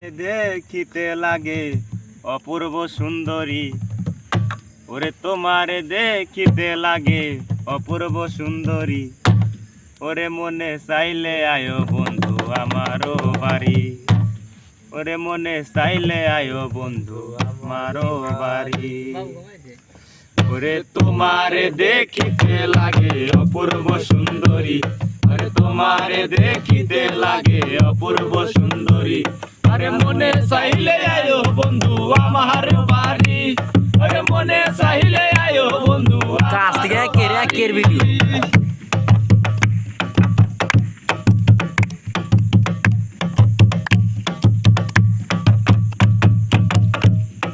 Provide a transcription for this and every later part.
দেখিতে লাগে অপূর্ব সুন্দরী, ওরে তোমারে দেখিতে লাগে অপূর্ব সুন্দরী, ওরে মনে চাইলে আয়ো বন্ধু আমারও বাড়ি, ওরে মনে চাইলে আয়ো বন্ধু আমারও বাড়ি। ওরে তোমারে দেখিতে লাগে অপূর্ব সুন্দরী, ওরে তোমারে দেখিতে লাগে অপূর্ব সুন্দরী, আরে মনে চাইলে আয়ো বন্ধু আমার বাড়ি, আরে মনে চাইলে আয়ো বন্ধু কাছ থেকে কেরে কের ভিডিও।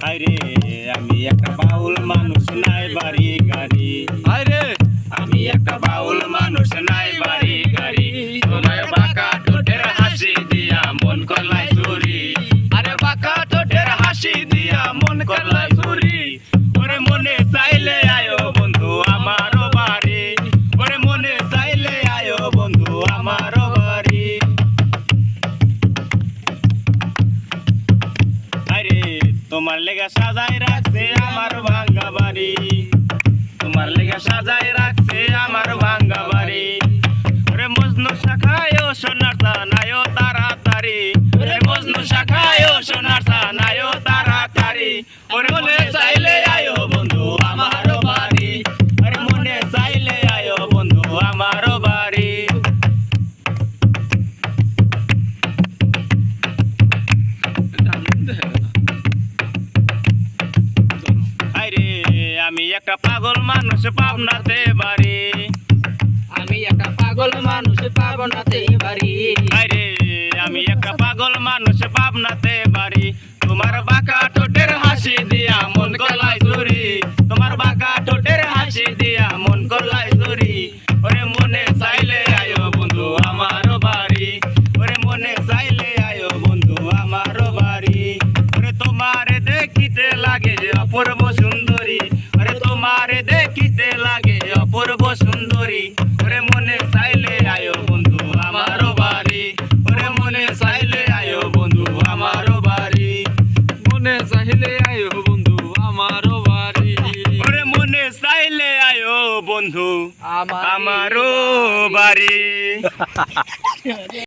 আরে আমি একটা বাউল মানুষ নাই বাড়ি গাড়ি, আরে আমি একটা বাউল মানুষ নাই বাড়ি গাড়ি, তোমার বাঁকা ঠোঁটের হাসি দিয়া মন করলাই চুরি, আরে বাঁকা ঠোঁটের হাসি দিয়া মন করলাই চুরি, ওরে মনে চাইলে আয়ো বন্ধু আমারও বাড়ি, ওরে মনে চাইলে আয়ো বন্ধু আমারও বাড়ি। আরে তোমার লেগা সাজাই রাখছে আমার ভাঙ্গা বাড়ি, তোমার লেগা সাজাই রাখছে আমার ভাঙ্গা বাড়ি, ওরে মজনু শাখায় সোনার সানায়ও তাড়াতাড়ি, ওরে মজনু শাখায় সোনার সানায়ও তাড়াতাড়ি, ওরে মনে চাইলে আয়ো বন্ধু আমারও বাড়ি, ওরে মনে চাইলে আয়ো বন্ধু আমারও বাড়ি। আরে আমি একটা পাগল মানুষ পাবনাতে বাড়ি, আমি একটা পাগল মানুষ পাবনাতে বাড়ি, আরে আমি একটা পাগল মানুষ পাবনাতে বাড়ি, তোমার বাঁকা ঠোঁটের হাসি দিয়া মন করলাই চুরি, তোমার বাঁকা ঠোঁটের হাসি দিয়া মন করলাই চুরি, ওরে মনে চাইলে আয়ো বন্ধু আমারও বাড়ি, ওরে মনে চাইলে আয়ো বন্ধু আমারও বাড়ি। ওরে তোমারে দেখিতে লাগে অপূর্ব সুন্দরী, ওরে তোমারে দেখিতে লাগে অপূর্ব সুন্দরী, ওরে মনে চাইলে আয়ো বন্ধু আমারও বাড়ি, ওরে মনে চাইলে আয়ো বন্ধু আমারও বাড়ি, মনে চাইলে আয়ো বন্ধু আমারও বাড়ি, ওরে মনে চাইলে আয়ো বন্ধু আমারও বাড়ি।